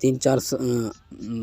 3-4